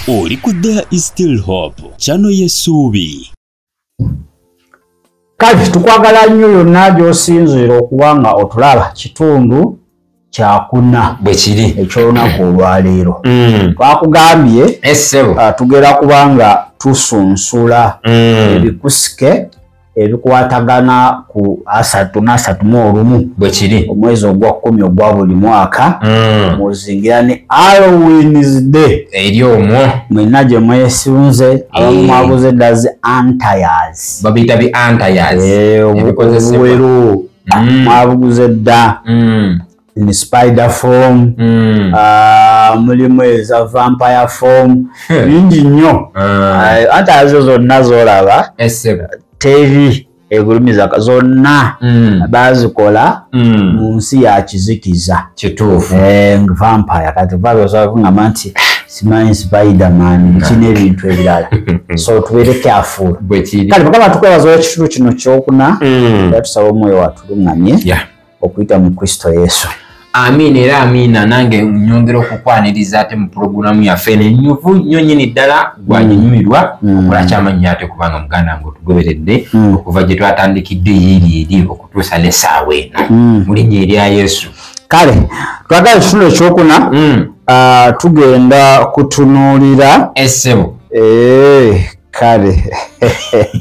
Oli ku There Is Still Hope channel y'essuubi. Kati tukwagala nnyo yonna gy'osinziira okuba nga otulaba kitundu kyakuna bwe kiri eky'olunaku olwaleero. Twakugambye tugera kubanga tusunsula ebikusike ebikwatagana ku 31 bwe kiri omwezi ogwa 10 ogwa buli mwaka muzingira ne Halloween's Day eri omwo mwenna gye mwesunze abamu mwabuze ddazi antires babiyita bi antires obuweru mwabuguze dda in spider form mulimu eza vampire form bingi nnyo antires zonna zolaba teri egulumiza zonna bazikola mu nsi ya kizikiza kituufu vampire kati ngamba nti simanyi Spiderman kine ebintu ebirala so tubeere careful kale mukama tukwebaza ekitundu kino kyokuna tusaba omwoyo watulungamye okuyita mu Kristo Yesu. Amin era amina nange nyongera okukwaniriza ate mu programu yaffe nenyuvu nnyo nnyini ddala gwanyinyumirwa okola kyamanyi ate kubanga muganda ngo tugoberedde okuva gye twatandikidde eri okutuusa n'essaawa eno mu linnya erya Yesu. Kale twagala ekitundu ekyokuna tugenda kutunuulira essebo kale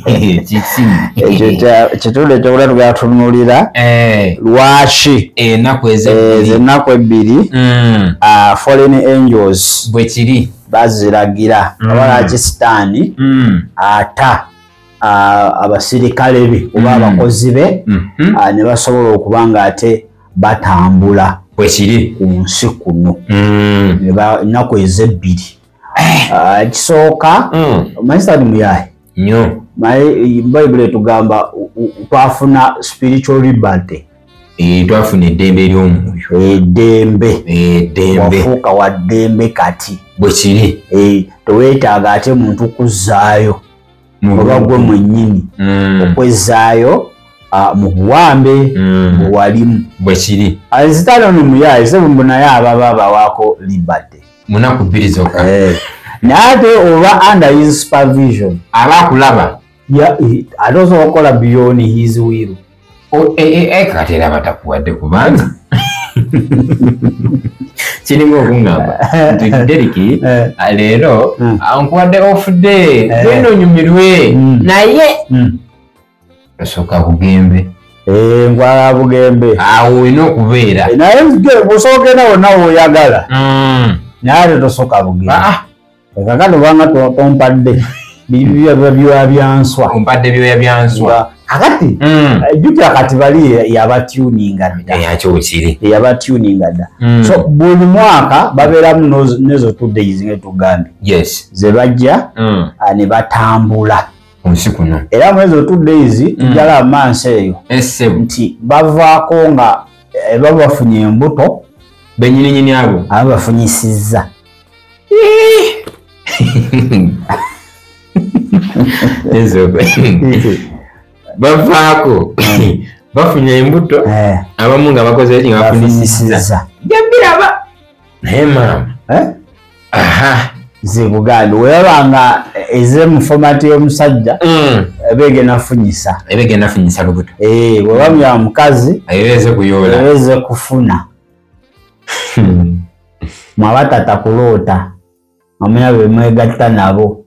ekitundu ekyokuna tugenda tunuulira lwaki ennaku ebbiri fallen angels bwe kiri baziragira abalaki sitaani ata abasirikale be oba abakozi be ne basobola okuba nga ate batambula bwe kiri ku nsi kuno ennaku ezebbiri. Ekisooka omanyi muyaye nnyo Bayibuli etugamba twafuna spiritual liberty. Twafuna eddembe ery'omwoyo eddembe wafuuka wa ddembe kati bwe kiri teweetaaga ate muntu kuzzaayo oba gwe mwennyini okwezzaayo mu buwambe bwewalimu bwe kiri zitaano nomuyaye sebumbu naye ababa bawaako liberty munaku bbiri zokka naye ate oba under his supervision aba akulaba ate osobola okukola beyond his will kati era batakuwadde kubanga kirimu okuŋŋamba nti Deriki leero ankuwadde off day genda onyumirwe naye osooka bugembe nkwala bugembe awo olina okubeera naye osobola ogenda wonna woyagala naye ate tosooka bugembe kakati obanga tompadde byoya byanswa ompadde byoya byanswa kakati ejjukira kati bali yabatuninga dda yabatuninga dda so buli mwaka babeeramu nezo 2 days ngetugambye ze bajja ne batambula kunsi kuno era mwezo 2 days tujala amansi eyo nti bavaako nga babafunye embuto benyininyini abo ababafunyisizza bavaako bafunye embuto abamu nga bakoze eki nga bafunyisizza jabiraba naye maama zebuganda weyabanga ezemu fomati y'omusajja ebegenda funyisa lubuto webamya mukazi ebeze kufuna mwabatata kuloota amanya bemwegatta nabo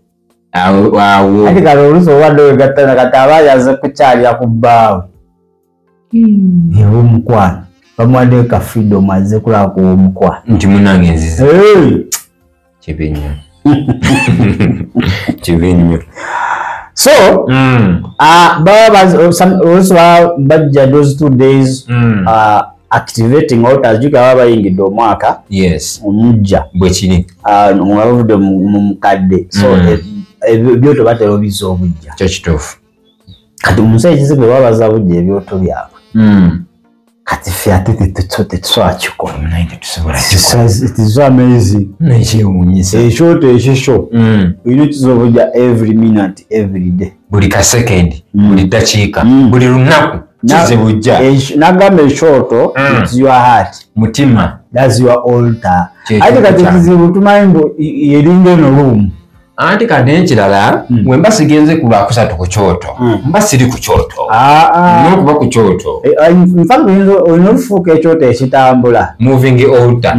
ati kati oluusi obadde wegatta kati abayaze kukyalya ku bbaawe omukwano bamuwadde ka freedom azze kulaba ku omukwano nti munange nzize kibi nnyo so oluusi bajja those 2 days activating altars juka baba bayingidde omwaka omujja bwe kiri nga bavudde mu mukadde so ebyoto batera obizza obujja kyo kituufu kati omusayi ekizibu babaza bujja ebyoto byabwe kati ffe ate tetusobola kikola it is amazing ekyoto ekisho olina okiza obujja every minute every day buli kasekendi buli ddakiika buli lunaku Nagamba ekyoto, it's your heart. Mutima. That's your altar. Ate kati ekizibu tumanyi mbu yeringa eno room. Anti kati ekirala bwe sigenze ku Lwakusatu ku kyoto. Mba siri ku kyoto. N'okuba ku kyoto. In fact, olina okufuuka ekyoto ekitambula. Moving altar.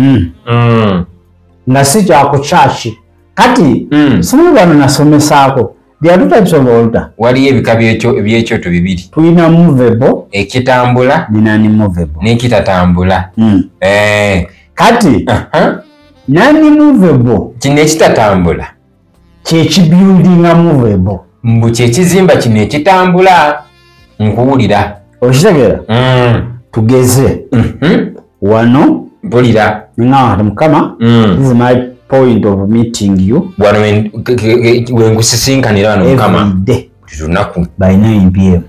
Nga si kya ku church. Kati simanyi bano nasomesaako. There are two types of altar. Waliyo ebika by'ekyoto bibiri. Tulina movable. Ekitambula. Non-movable. N'ekitatambula. Kati non-movable. Kino ekitatambula. Kyekibuildinga movable. Mbu kyekizimba kino ekitambula. Nkuwulira. Okitegeera? Tugeze. Wano. Mpulira. Nga Mukama. This is my point of meeting you. Wano wengusisinkanira wano Mukama. Every day. Lunaku. By 9 p.m.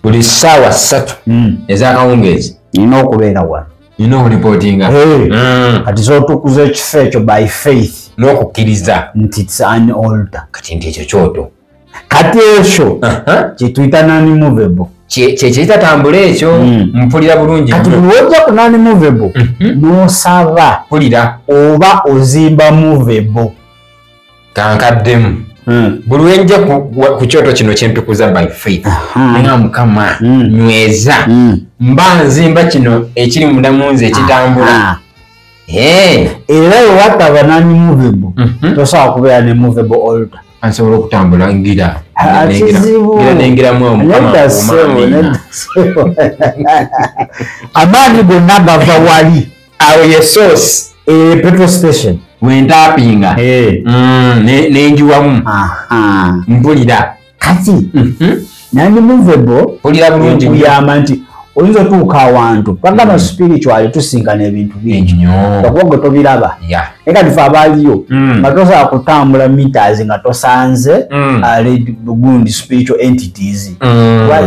Buli ssaawa 3 ez'akawungeezi. Nina okubeera wano. Nina okulipotinga. Kati z'otukuza ekifo ekyo by faith. N'okukkiriza. Nti it's an altar. Kati nti ekyo kyoto. Kati ekyo kyetuyita non-movable. Kyekitatambula ekyo mpulira bulungi. Kati bw'ojja ku non-movable n'osaba mpulira oba ozimba movable. Kankaddemu. Buli wenja ku kyoto kino kyempikuza by faith. Nga Mukama nyweza. Mba nzimba kino ekiri munda mu nze ekitambula. Era wataba non-movable tosobola kubeera ne movable altar. Ansobola okutambula ngira. Nengiramu Omukama. Amaanyi gonna gava wali. Awo ye source. Petrol station. Wentapinga. Nenjiwamu. Mpulira. Kati non-movable mpulira bulungi kuyamba nti oyinza otuuka awantu bagamba spiritual tusinkana ebintu bingi okuba tobiraba naye kati fe abaaliyo nga tosobola kutambula meters nga tosanze gundi spiritual entities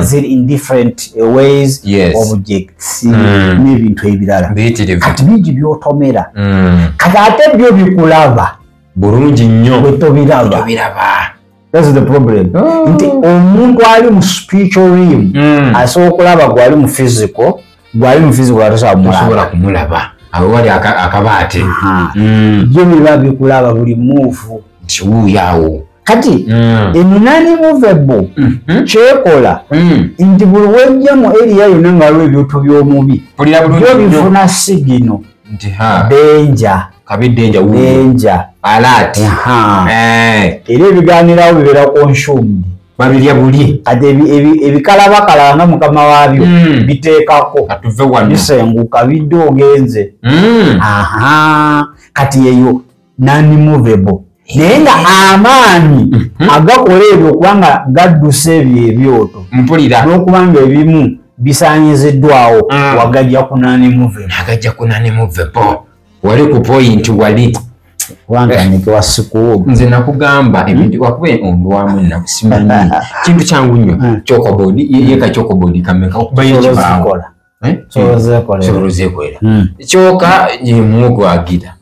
ziri in different ways objects n'ebintu ebirala kati bingi byotomera kati ate byo bikulaba bulungi nnyo bwe tobiraba. That's the problem. Nti omuntu ali mu spiritual realm asobola okulaba gwali mu physical atosobola kumulaba. Awo wali akabaate. Byo biba bikulaba buli muuvu. Kiwuuyaawo. Kati eno non-movable kyekola nti buli wejjamu eriya yonna nga waliwo ebyoto by'omubi byo bifuna sigino denja. Denja. Alert. Era ebiganirawo bibeera consumed. Babirya buli. Kati ebikalabakala nga Mukama waabyo biteekako. Bisenguka bidde ogenze. Kati eyo non-movable. Naye nga amaanyi agakola ebyo kubanga gaddusa ebyo ebyoto. Mpulira. N'okubanga ebimu bisaanyiziddwawo wagajja ku non-movable. Agajja ku non-movable. Wali ku point wali. Wanganike wasikuwo. Nze nakugamba ebintu wakube ondwamu nakusimanyi. Kintu kyangu nnyo. Chokobodi yeka chokobodi kameka okubayo kibaawo. Sorozekolera. Choka ye mugo agira.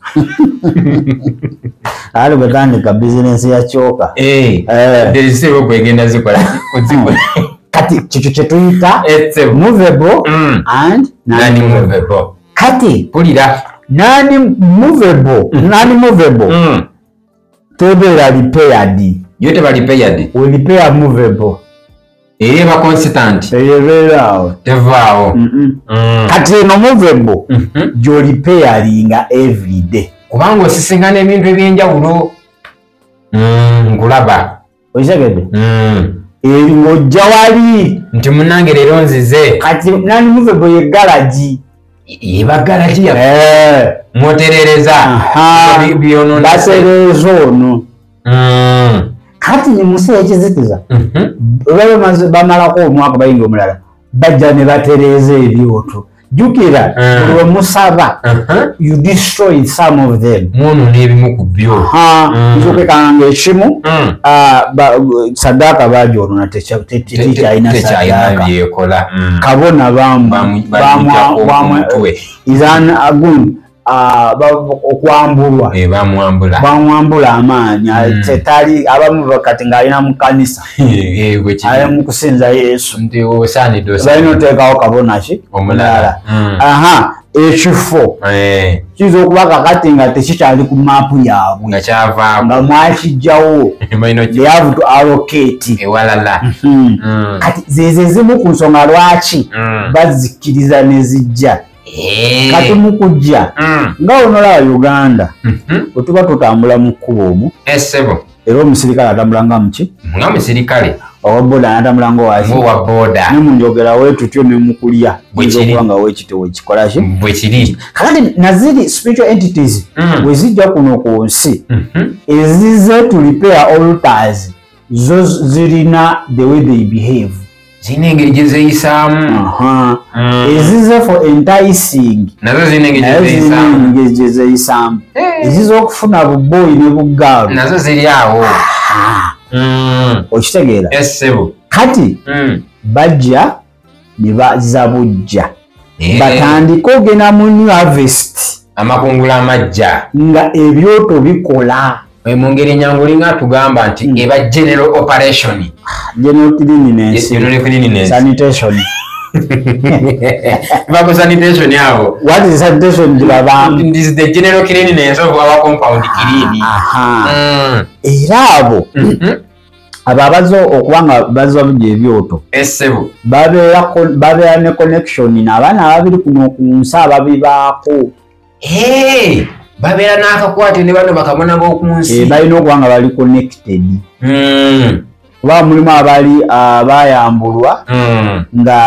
Ali batandika business ya choka. Derisebo kwegenda zikola kuzikola. Kati chicho chetuyita movable and non-movable. Kati pulira non-movable tebera repaired. Yote ba repaired. We repair movable. Eba constant. Tebera tevao. Kati no movable jo repairinga every day. Kubango sisingana ebintu ebyenjawulo. Nkulaba. Oyisegede? Eringo jawali nti munange lero nzize. Kati non-movable ye garage. Iba garage ya moterereza biono baserezo no kati ni musa ekizitiza olaba bamala ko omwaka bayinga omulala bajja ne batereza ebyoto jukira olwo musaba you destroy some of them mono nebimu kubyo nzoke kange ekimu sadaka bajono na techa ina sadaka yekola kabona bamwe izan agun okwambulwa bamwambula amaanyi tetali abamu bakati ng'alina mu kkanisa ali mu kusinza Yesu balina oteekawo kabona ki omulala ekifo kiyinza okuba kakati nga tekikyali ku maapu yaabwe nga mwakijjawo they have to allocate kati zezo ezimu ku nsonga lwaki bazikkiriza ne zijja kati mukujja nga onolaba Uganda wetuba tutambula mu kkubo omwo era omusirikale atambula nga muki nga musirikale owaboda anatambula ngaowaboda nemunjogera wetutyo nemukulya okuba nga wekito wekikolaki bwekiri kakati naziri spiritual entities wezijja kuno ku nsi ezize to repair altars zo zirina the way they behave zine engeri gye zeeyisaamu ezize for enticing nazo zine engeri gye zeeyisaamu ezize okufuna buboyi ne buggaalu nazo ziri awo okitegeera kati bajja ne bazabujja batandika ogenda mu new harvest amakungula amajja nga ebyoto bikola mu ngeri enyangu olinga tugamba nti eba general operation general cleanliness sanitation bako sanitation yabo what is sanitation this is the general cleanliness of our compound clean era abo abo abazo okubanga bazo bujja ebyoto babeera ne connection n'abaana ababiri kuno ku nsi ababibaako babeera n'akakwatiro ne bano bakabona b'okunsi balina okuba nga bali connected kuba mulimu abali bayambulwa nga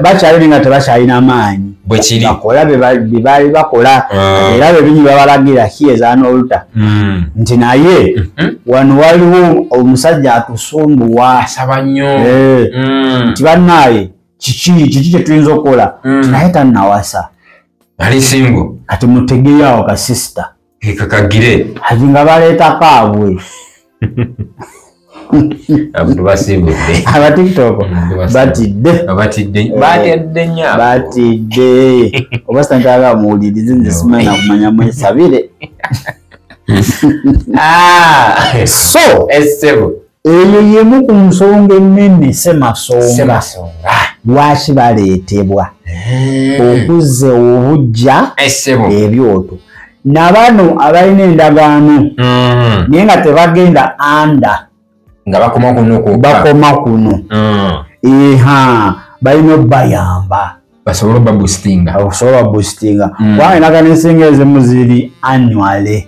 bakyali nga tebakyalina maanyi bakola byebaali bakola era bebinyi babalagira hiyezanolta nti naye wano waliwo omusajja atusumbuwa asaba nnyo nti bannaaye kiki kyetuyinza okukola naye tannawasa ali singo kati mutegeyawo kasisita kakagire ati nga baleetako abwe abatiktok batidde oba sitantalaga muwulirize nze simanyi nakumanya mwesabire so eyo yemu ku nsonga ennene semasonga lwaki baleetebwa okuzza obujja ebyoto nabano abalina endagaano naye nga tebagenda anda nga bakoma kuno balina obbayamba basobola babustinga kubanga endagaano ensinga ezimu ziri annuale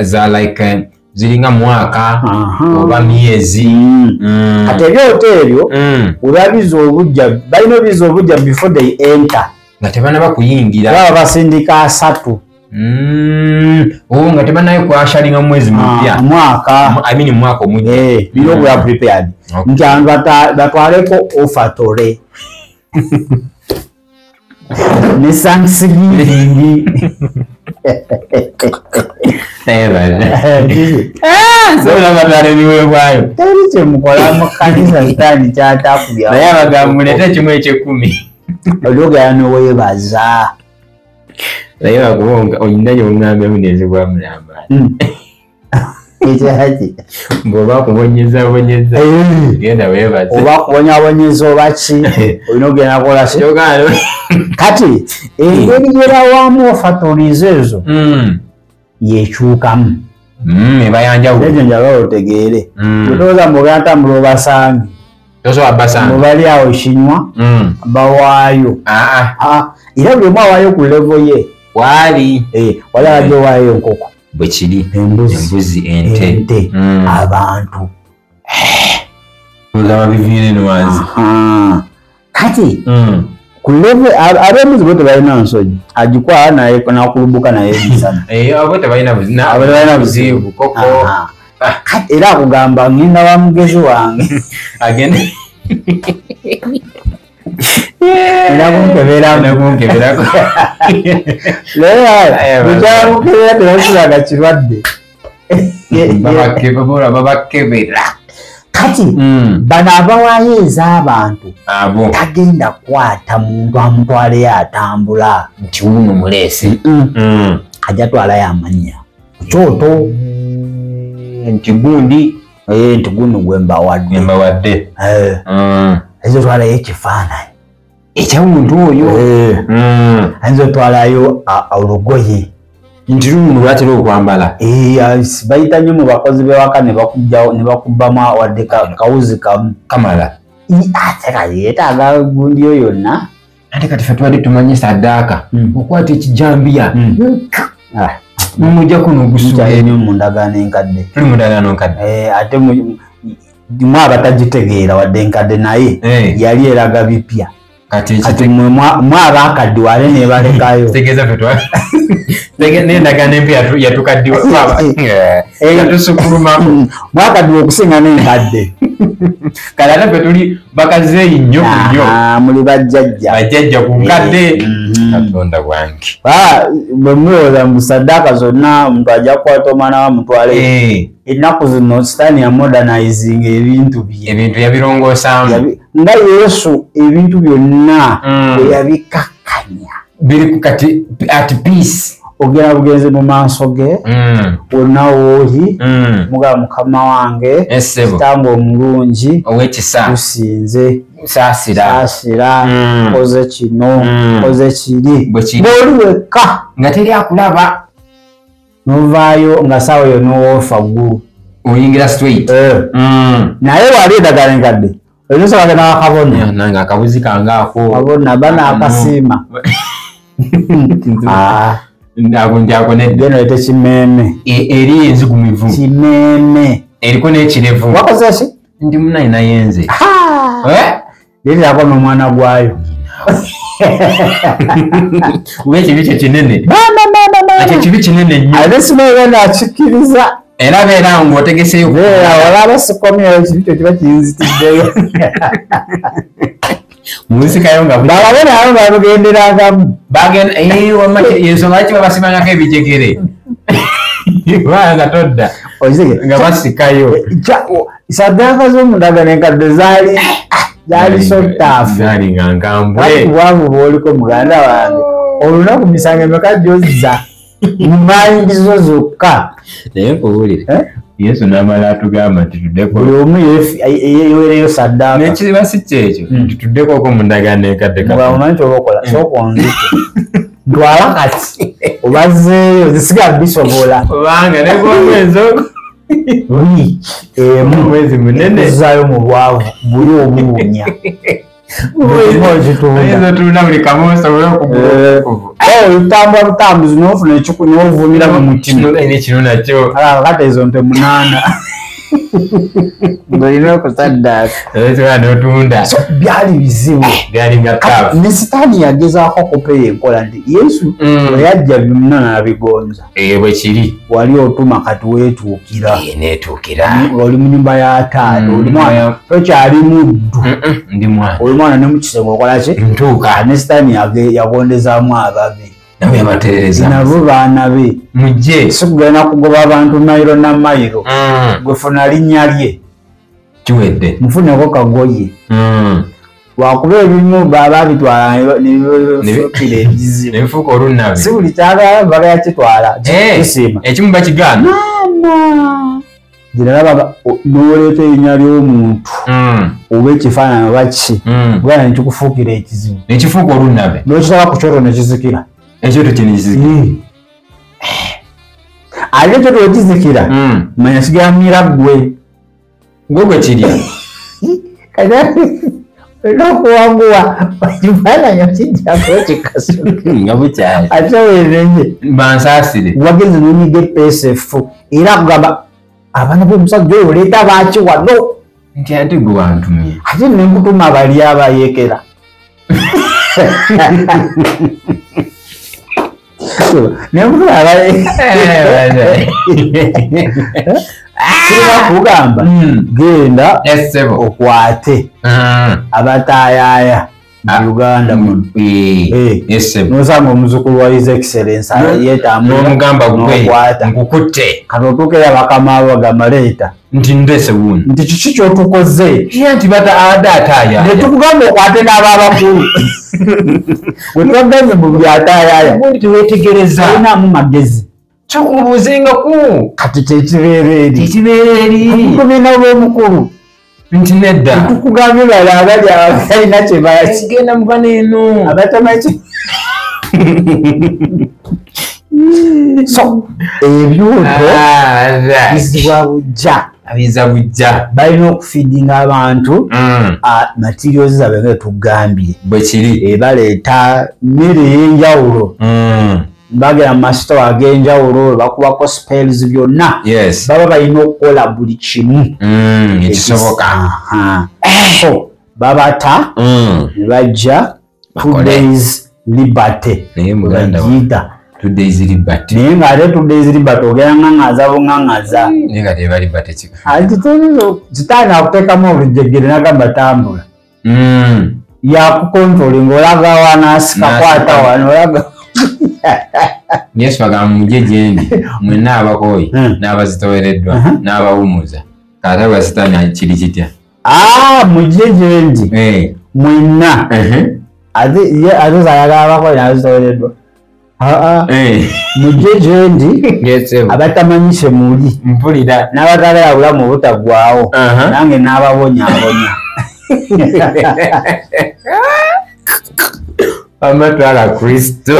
za like ziringa mwaka oba myezi kati ebyoto ebyo webabiza obujja balina obiza obujja before they enter nga tebanaba kuyingira baba basindika 3 nga tebanaye kwashalinga mwezi mupya mwaka omujja bino bwe prepared nti abantu batwaleko ofatore ne Thanksgiving teri kyemukola mu kanisa kitani kyatakubya naye abagambo mulete kimu ekyekumi olwogera noweebaza naye bakubonga oyinayo ongambe munezi bwa mulamba ekyaki bw'oba kubonyeza genda weebaze oba kubonyabonyeza oba ki olina ogenda kola ki kati engeri gyerawamu ofatoriza ezo yekyukamu ebayanjawulo otegeere otooza mbogera ntambula obasange mubali awo kinywa bawaayo era buli omu awaayo ku levo ye wali abajja owaayo enkoko bwekiri embuzi ente abantu biviirenwanzi kati ku levo ab'embuzi bo tebalina nsonyi agikwala naye nakulubuka naye emisana abo tebalina buzibu koko era akugamba ngenda wa mugezi wange agende nakunkeberako mukyamukebera tebakiraga kirwadde babakebera kati bano abawaayo ez'abantu abo tagenda kukwata muntu amutwaleyo atambula nti wuno muleese ajja twalayo amannya ku kyoto nti gundi gwe mbawadde ayinza otwalayo ekifaananyi ekyamuntu oyo ayinza otwalayo olugoye nti luno lwatera okwambala bayita nnyo mu bakozi bewaka ne bakubbamu wadde kawuzi kamu kamala ate kayetaaga gundi yo yonna ate kati fe tubadde tumanye saddaaka okwata ekijambiya mumujja kuno ogusulenyo mu ndagaano enkadde tuli mu ndagaano nkadde ate mu abatagitegeera wadde enkadde naye yali eraga bipya kati mwe abakadde wale nebalekayo tegeeza fe nendagaano empya yatukaddiwa yatusukulumako mwakaddiwa okusinga n'enkadde kale ate fe tuli bakazeeyi nnyo nnyo muli bajjajja ku nkadde katonda bwange bwe mulowooza mu saddaaka zonna omuntu ajja kukwata omwana bamutwale ennaku zino sitaani ya modernizinga ebintu yabirongoosamu nga Yesu ebintu byonna bwe yabikakkanya biri kati at peace ogera bugenze mu maaso ge wonna wooli mugaba mukama wange kitange omulungi ow'ekisa tusinze saasira koze kino koze kiri bw'oli wekka nga teri akulaba novaayo nga saawa yo n'owoofa ggulu oyingira straight naye wali eddagala enkadde oyinza bagenda wakabona nange akabuzi kange ako kabona bana akasiima ako ndyako geno ete kimeeme eri enzigumivu kimeeme eriko n'ekirevu wakoze ki ndi munayina yenze yerirako n'omwana gwayo kuba ekibi kye kinene ekyo kibi kinene nnyo ate sinaegenda akikkiriza era beera ng'otegeseyo olaba sikomyeyo ekibi kyo kiba kinzitiddeyo munsikayo nga bababonayo nga bagenderagamu ensonga laki babasimangako ebijegere baa nga todda nga basikayo saddaaka z'omundagano enkadde zaali sotaafu nga nkambwe bwavu bwoliko muganda wange olunaku misango emeka gyozza mumayingizo zokka naye nkubuulire Yesu n'amala atugamba nti tuddeko buli omu yeweereyo saddaaka n'ekiba si kyekyo nti tuddekoko mu ndagaano enkadde omanyi kyoba okola sooka onzite ntwala kati obazeeyo zisiga bisobola obanga negomwezi ogo mwezi munene zaayo mu bwavu buli obuwunya tulina buli kamu osobole okugulakuvu olutambula butambuzi n'ofuna ekiku n'ovumira mu mutima kino nakyo kati ezo nte munaana ng'olina okusaddaaka n'otunda byali bizibu byali nga taafu ne sitaani yagezaako okupeera enkola nti Yesu bwe yajja byonna n'abigonza bwe kiri wali otuma kati weetuukira neetuukira oli mu nnyumba ya taata oli mwana tokyali muddu ndi mwana oli mwana ne mu kisenge okola ki ntuuka ne sitaani yagondezaamu ababe nabo yabatereeza nabo baana be mujje sikugenda kugoba abantu mayiro na mayiro gwefuna linnya lye kiwedde mufuneko kagoye wakuba ebimu baba bitwala nebifukira ebizibu nebifuuka olunnabe si buli kyagala baga yakitwala kisiima ekimu bakigaana giralaba n'oleeta erinnya ly'omuntu oba ekifaananyi oba ki bwana nekikufuukira ekizibu nekifuuka olunnabe n'okitaba ku kyoto nekizikira ekyoto kinekizikira ate ekyoto wekizikira manya kigamira gwe gwe kirya olina okuwanguwa ekifaananyi okijjako kikasuke nga bukyali ate weerenye bansaasire wagenze n'onyiga ePSF era akugamba abaana b'omusajja oyo oleeta baaki wano nti ate gwe wantumye ate nenkutuma bali abayekera nenkutuma kirina kugamba genda okwate abataayaaya Uganda nosanga omuzukulu wa His Excellence yetambula n'omugamba gwe nkukutte katotukera bakama bagamba leeta nti ndese wuno nti kiki kyotukoze nti adaataya netukugamba okwate n'ababakulu wetwagambye mu byataayaya ubundi tewetegereza alinamu magezi kyokubuuzengaku kati kyekibeereeri tukumina olw'omukulu nti nedda tukugambye bala abali abalina genda mubana eno abatamaki so ebyoto biza bujja balina okufidinga abantu materials zaabwe nga tugambye bwe kiri baleeta mmere ey'enjawulo bagera mu masitoo ag'enjawulo bakubako spells byonna baba balina okukola buli kimu ekisoboka so babata ne bajja 2 days liberty bagiyita 2 days liberty naye ng'ate 2 days liberty ogera ŋŋaŋŋaza buŋŋaŋŋaza naye nga teba liberty kika kitaani akuteekamu olujegere nagamba tambula yakukontrolinga olaga wanaasika kwata wano olaga Yesu agamba mujje gyendi mwenna abakooyi n'abazitowereddwa n'abawumuza kaata bwa sitaani kiri kitya mujje gyendi mwenna ate zayagala abakooyi n'abazitowereddwa mujje gyendi abatamanyise muli mpulira n'abatagala bulamu obutaggwaawo nange n'ababonyaabonya amatwala Kristo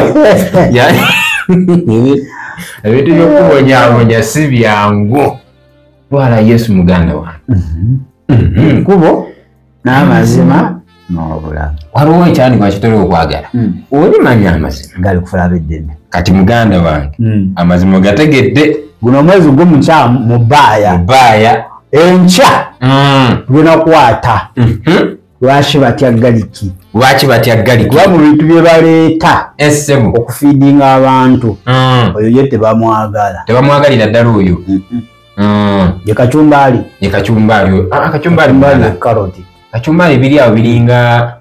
ebintu by'okubonyaabonya si byangu twala Yesu muganda wange kubo n'amazima n'obulamu waliwo ekyandikwa kitera okwagala olimanya amazima gali kufulaba eddene kati muganda wange amazima gategedde guno omwezi gw'omukyamu mu bbaaya enkya tugenda kukwata lwaki batya galiki kuba mu bintu bye baleeta okufiidinga abantu oyo ye tebamwagalira ddala oyo ye kacumbaali kacumbaali biri awo biringa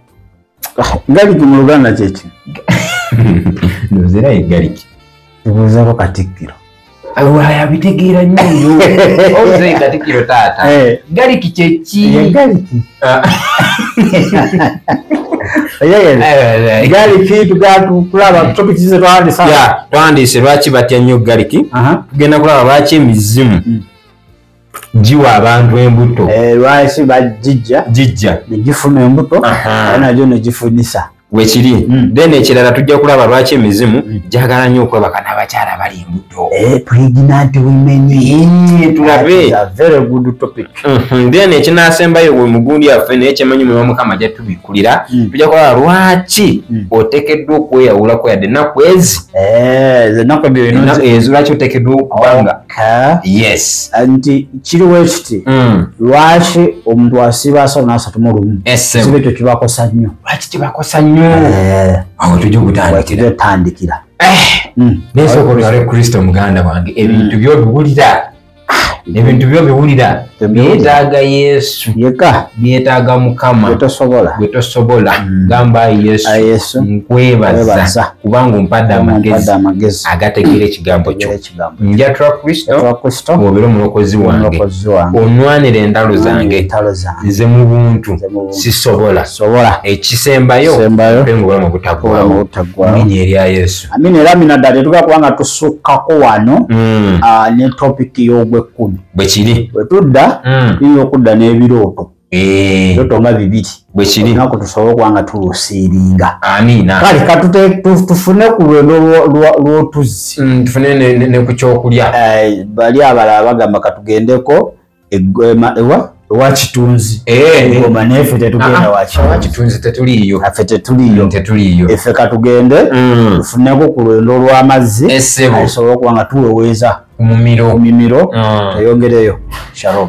galiki mu Luganda kyeki nozera ye galiki ebuuzako Katikkiro abitegeera nnyo obuze Katikkiro taata galiki kyeki galiki tukulaba topikize twandiise lwaki batya nnyo galiki tugenda kulaba lwaki emizimu giwa abantu embuto lwaki bagijja negifuna embuto najo negifunisa wekiri then ekirala tujja kulaba lwaki emizimu gyagala nnyo okwebaka n'abakyala bali embuto pregnant women tulabe very good topic then ekinaasembayo we mugundi yaffe naye kyemanyi mwe Mukama gyatubikulira tujja kulaba lwaki oteekeddwa okweyawulako yadde ennaku ezi ezo lwaki oteekeddwa okubanga yes nti kiriwo ekiti lwaki omuntu asiba asatu n'asatu mu lumu kiba ekyo kibakosa nnyo lwaki kibakosa nnyo awo tujja okutandikira nesooka olwale Kristo muganda wange ebintu by'obiwulira byetaaga Yesu byetaaga Mukama gwe tosobola gamba Yesu nkwebaza kubanga ompadde amagezi agategeera ekigambo kyo njatula Kristo obeere omulokozi wange onwanira entalo zange nze mu buntu sisobola ekisembayo mpenga obulamu obutaggwaawo erinnya erya Yesu amina era mina ddala tetuga kubanga tusukkako wano ne topiki y'ogwekkumi bwe kiri bwe tudda tuyinza okudda n'ebirooto ebirooto nga 2 bwe kiri nako tusobole okubanga tulusiiringa amiina kale katufune ku lwendo lw'otuzzi tufune ne ku kyokulya bali abalala bagamba katugendeko ewa kitunzi engoma neffe tetugenda wakitunzi tetuliyo affe tetuliyo effe katugende tufuneko ku lwendo lw'amazzi asobola okuba nga tuweweeza ku mimiro teyongereyo shalom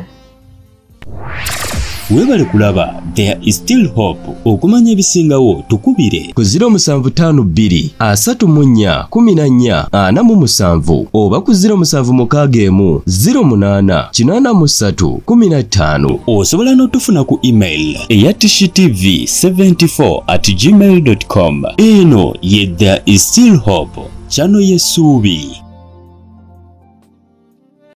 Webale kulaba There is Still Hope. Okumanya ebisingawo tukubire ku 0752 34 14 47 oba ku 0761 08 83 15. Osobola n'otufuna ku email eya tishitv74@gmail.com. Eno ye There is Still Hope, channel y'essuubi.